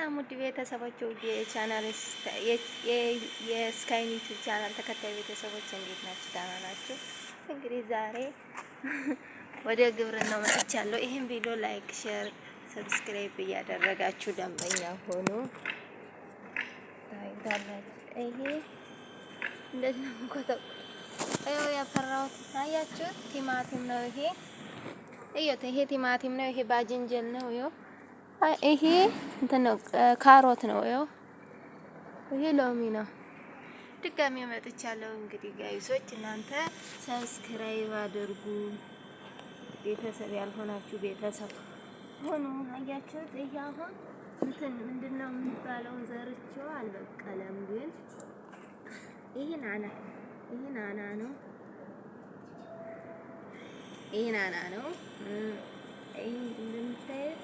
ሰላም ውድ ቤተሰቦች የቻናል የስካይኒ ዩቲዩብ ቻናል ተከታይ ቤተሰቦች እንዴት ናችሁ? ደህና ናችሁ? እንግዲህ ዛሬ ወደ ግብርናው መጥቻለሁ። ይሄን ቪዲዮ ላይክ፣ ሼር፣ ሰብስክራይብ እያደረጋችሁ ደንበኛ ሆኑ። ይሄ እንደዚህ ነው ኮተው ያፈራሁት ታያችሁ። ቲማቲም ነው ይሄ። እዩት፣ ይሄ ቲማቲም ነው። ይሄ ባጅንጀል ነው። ይሄ እንትን ነው፣ ካሮት ነው። ይሄ ሎሚ ነው። ድጋሚ መጥቻለሁ። እንግዲህ ጋይሶች እናንተ ሰብስክራይብ አድርጉ። ቤተሰብ ያልሆናችሁ ቤተሰብ ሆኑ። አያችሁት? ይሄ አሁን እንትን ምንድነው የሚባለው? ዘርቼው አልበቀለም፣ ግን ይሄ ናና ነው። ይሄ ናና ነው። ይሄ እንደምታዩት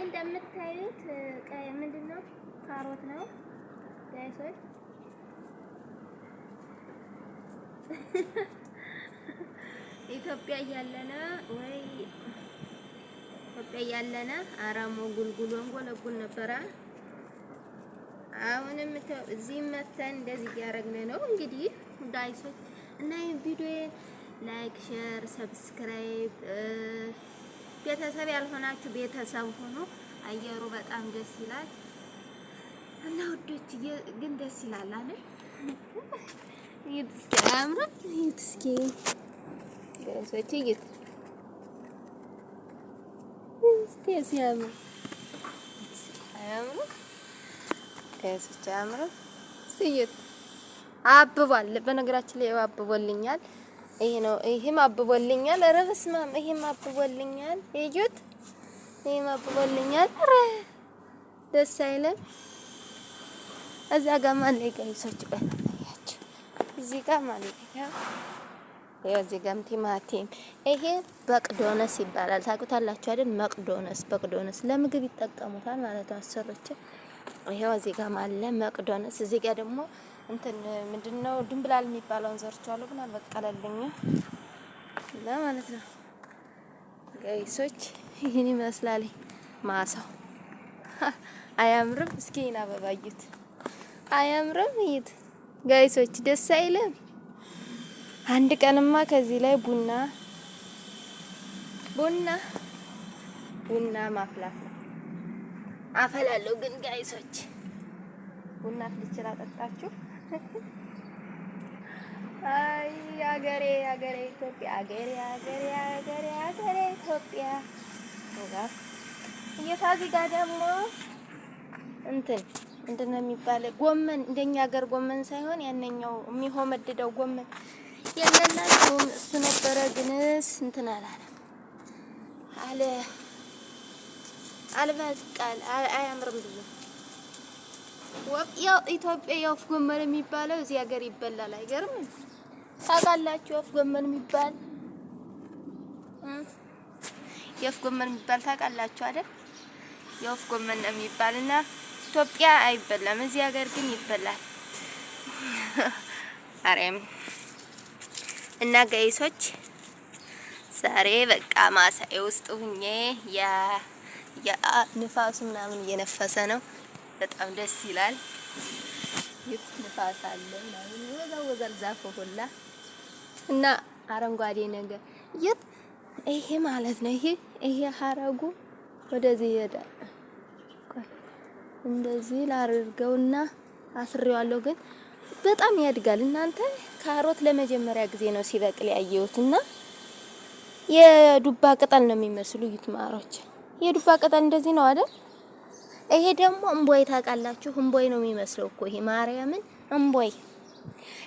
እንደምታዩት ቀይ ምንድነው? ካሮት ነው ጋይሶች። ኢትዮጵያ እያለነ አራሞ ጉልጉል ወንጎለጉል ነበረ። አሁንም እዚህ መተን እንደዚህ እያደረግን ነው እንግዲህ ጋይሶች። እና ይሄን ቪዲዮ ላይክ፣ ሼር፣ ሰብስክራይብ ቤተሰብ ያልሆናችሁ ቤተሰብ ሆኖ አየሩ በጣም ደስ ይላል እና ውዶች ግን ደስ ይላል አይደል? ይሄት እስኪ አያምርም? ይሄት እስኪ ጋይሶች ይሄት እስኪ ሲያምር አያምርም? ጋይሶች አያምርም? ሲይት አብቧል። በነገራችን ላይ አብቦልኛል። ይሄ ነው። ይሄም አብቦልኛል። ኧረ በስመ አብ! ይሄም አብቦልኛል። እዩት፣ ይሄም አብቦልኛል። ኧረ ደስ አይልም? እዛ ጋር ማለት ጋይሶች በእናታችሁ እዚህ ጋር ማለት ያው እዚህ ጋርም ቲማቲም። ይሄ በቅዶነስ ይባላል። ታውቁታላችሁ አይደል? በቅዶነስ ለምግብ ይጠቀሙታል ማለት ነው አሰሮች። ይሄው እዚህ ጋር ማለት መቅዶነስ። እዚህ ጋር ደግሞ እንትን ምንድነው ድንብላል የሚባለውን ዘርቻለሁ፣ ግን አልበቀለልኝም ለማለት ነው ጋይሶች። ይሄን ይመስላል ማሳው። አያምርም? እስኪ አበባዩት። አያምርም? ይት ጋይሶች ደስ አይልም? አንድ ቀንማ ከዚህ ላይ ቡና ማፍላት አፈላለሁ። ግን ጋይሶች ቡና ፍልቼ ላጠጣችሁ። አይ አገሬ ኢትዮጵያ፣ አገሬ ኢትዮጵያ። ወጋፍ እየታዚህ ጋር ደግሞ እንትን ምንድነው የሚባለው? ጎመን፣ እንደኛ ሀገር ጎመን ሳይሆን ያነኛው የሚሆመድደው ጎመን የለላችሁ እሱ ነበረ። ግንስ እንትን አልበቃል አያምርም ብዬ ያው ኢትዮጵያ የወፍ ጎመን የሚባለው እዚህ ሀገር ይበላል። አይገርም? ታውቃላችሁ? የወፍ ጎመን የሚባል ታውቃላችሁ አይደል? የወፍ ጎመን ነው የሚባልና ኢትዮጵያ አይበላም፣ እዚህ ሀገር ግን ይበላል። አሬም እና ጋይሶች ዛሬ በቃ ማሳዬ ውስጥ ሁኜ ያ ንፋሱ ምናምን እየነፈሰ ነው። በጣም ደስ ይላል። ንፋስ አለ ምናምን ወዛወዛል ዛፉ ሁላ እና አረንጓዴ ነገር ይሄ ማለት ነው። ይሄ ሀረጉ ወደዚህ ይሄዳል። እንደዚህ ላድርገውና አስሬዋለሁ፣ ግን በጣም ያድጋል። እናንተ ካሮት ለመጀመሪያ ጊዜ ነው ሲበቅል ያየሁትና የዱባ ቅጠል ነው የሚመስሉ ይትማሮች። የዱባ ቅጠል እንደዚህ ነው አይደል? ይሄ ደግሞ እምቦይ ታውቃላችሁ? እምቦይ ነው የሚመስለው እኮ ይሄ ማርያምን እምቦይ።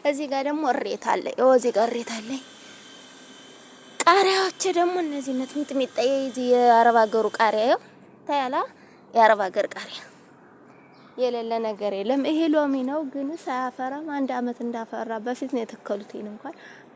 እዚህ ጋር ደግሞ እሬት አለ። እዚህ ጋር እሬት አለ። ቃሪያዎች ደግሞ እነዚህ ሚጥሚጣ የዚህ የአረብ ሀገሩ ቃሪያ ታያላ። የአረብ ሀገር ቃሪያ የሌለ ነገር የለም። ይሄ ሎሚ ነው፣ ግን ሳያፈራም አንድ አመት እንዳፈራ በፊት ነው የተከሉት። እንኳን